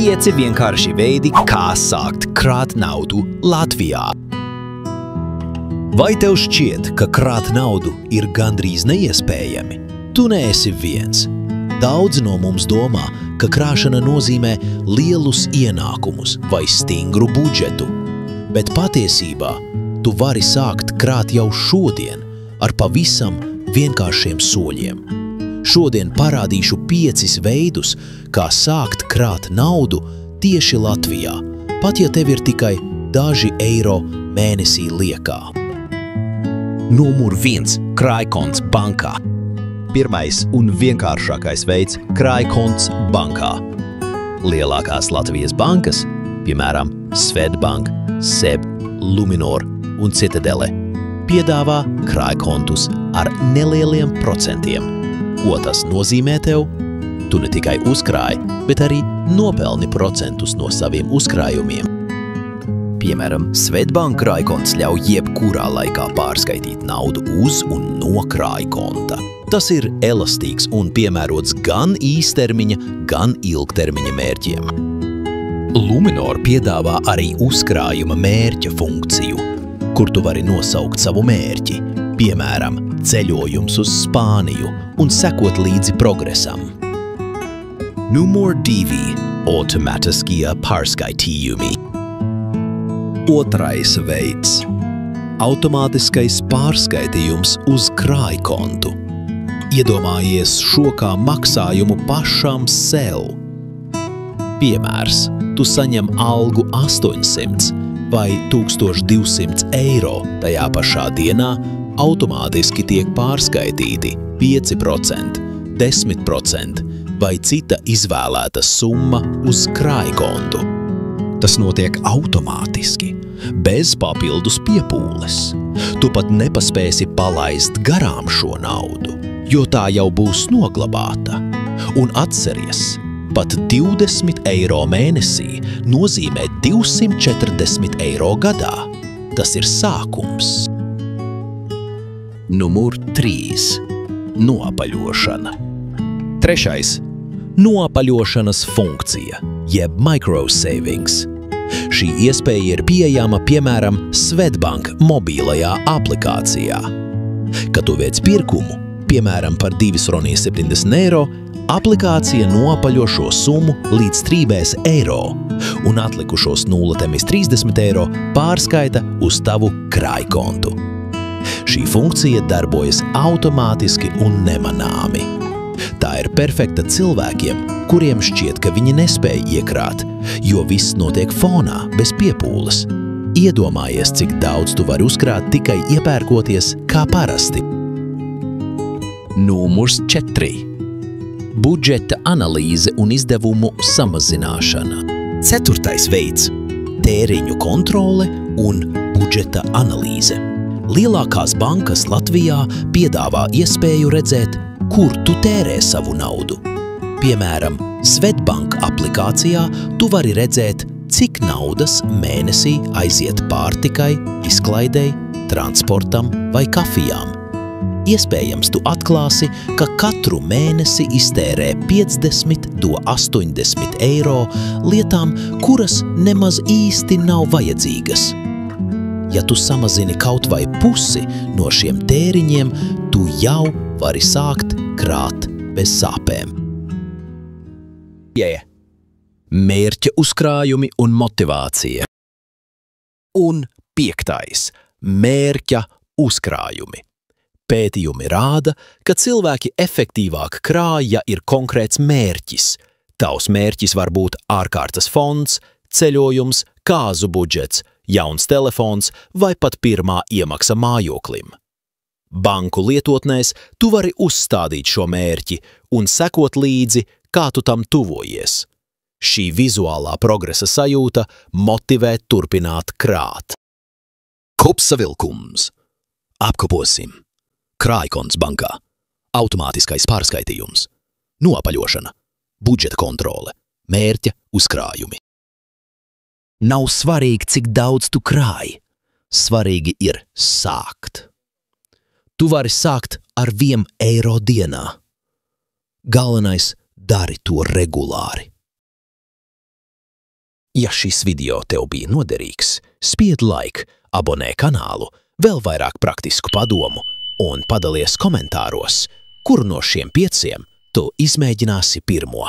5 vienkārši veidi, kā sākt krāt naudu Latvijā. Vai tev šķiet, ka krāt naudu ir gandrīz neiespējami? Tu neesi viens. Daudzi no mums domā, ka krāšana nozīmē lielus ienākumus vai stingru budžetu. Bet patiesībā tu vari sākt krāt jau šodien ar pavisam vienkāršiem soļiem. Šodien parādīšu 5 veidus, kā sākt krāt naudu tieši Latvijā, pat ja tev ir tikai daži eiro mēnesī liekā. Numur 1. Krājkonts bankā. Pirmais un vienkāršākais veids – krājkonts bankā. Lielākās Latvijas bankas, piemēram Swedbank, SEB, Luminor un Citadele, piedāvā krājkontus ar nelieliem procentiem. Ko tas nozīmē tev? Tu ne tikai uzkrāji, bet arī nopelni procentus no saviem uzkrājumiem. Piemēram, Swedbank krājkonts ļauj jebkurā laikā pārskaitīt naudu uz un no krājkonta. Tas ir elastīgs un piemērots gan īstermiņa, gan ilgtermiņa mērķiem. Luminor piedāvā arī uzkrājuma mērķa funkciju, kur tu vari nosaukt savu mērķi, piemēram, ceļojums uz Spāniju un sekot līdzi progresam. Numur 2. Automātiskie pārskaitījumi. Otrais veids – automātiskais pārskaitījums uz krājkontu. Iedomājies šo kā maksājumu pašam sev. Piemērs, tu saņem algu 800 vai 1200 eiro, tajā pašā dienā automātiski tiek pārskaitīti 5%, 10% vai cita izvēlēta summa uz krājkontu. Tas notiek automātiski, bez papildus piepūles. Tu pat nepaspēsi palaist garām šo naudu, jo tā jau būs noglabāta. Un atceries, pat 20 eiro mēnesī nozīmē 240 eiro gadā. Tas ir sākums. Numur 3. Noapaļošana. Trešais. Noapaļošanas funkcija, jeb microsavings. Šī iespēja ir pieejama, piemēram, Swedbank mobīlajā aplikācijā. Kad tu veic pirkumu, piemēram, par 2,70 eiro, aplikācija noapaļo šo summu līdz 3 eiro, un atlikušos 0,30 eiro pārskaita uz tavu krājkontu. Šī funkcija darbojas automātiski un nemanāmi. Tā ir perfekta cilvēkiem, kuriem šķiet, ka viņi nespēj iekrāt, jo viss notiek fonā, bez piepūles. Iedomājies, cik daudz tu vari uzkrāt tikai iepērkoties kā parasti. Numurs 4. Budžeta analīze un izdevumu samazināšana. 4. veids – tēriņu kontrole un budžeta analīze. Lielākās bankas Latvijā piedāvā iespēju redzēt, kur tu tērē savu naudu. Piemēram, Swedbank aplikācijā tu vari redzēt, cik naudas mēnesī aiziet pārtikai, izklaidei, transportam vai kafijām. Iespējams, tu atklāsi, ka katru mēnesi iztērē 50 do 80 eiro lietām, kuras nemaz īsti nav vajadzīgas. Ja tu samazini kaut vai pusi no šiem tēriņiem, tu jau vari sākt krāt bez sāpēm. Mērķa uzkrājumi un motivācija. Un 5. Mērķa uzkrājumi. Pētījumi rāda, ka cilvēki efektīvāk krāj, ja ir konkrēts mērķis. Tavs mērķis var būt ārkārtas fonds, ceļojums, kāzu budžets, jauns telefons vai pat pirmā iemaksa mājoklim. Banku lietotnēs tu vari uzstādīt šo mērķi un sekot līdzi, kā tu tam tuvojies. Šī vizuālā progresa sajūta motivē turpināt krāt. Kopsavilkums. Apkoposim. Krājkonts bankā. Automātiskais pārskaitījums. Noapaļošana. Budžeta kontrole. Mērķa uzkrājumi. Nav svarīgi, cik daudz tu krāji. Svarīgi ir sākt. Tu vari sākt ar 1 eiro dienā. Galvenais, dari to regulāri. Ja šis video tev bija noderīgs, spied like, abonē kanālu, vēl vairāk praktisku padomu un padalies komentāros, kuru no šiem 5 tu izmēģināsi pirmo.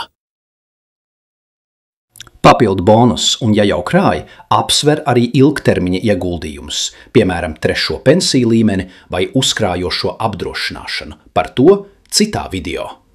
Papildu bonus, un ja jau krāj, apsver arī ilgtermiņa ieguldījumus, piemēram, 3. pensiju līmeni vai uzkrājošo apdrošināšanu. Par to citā video.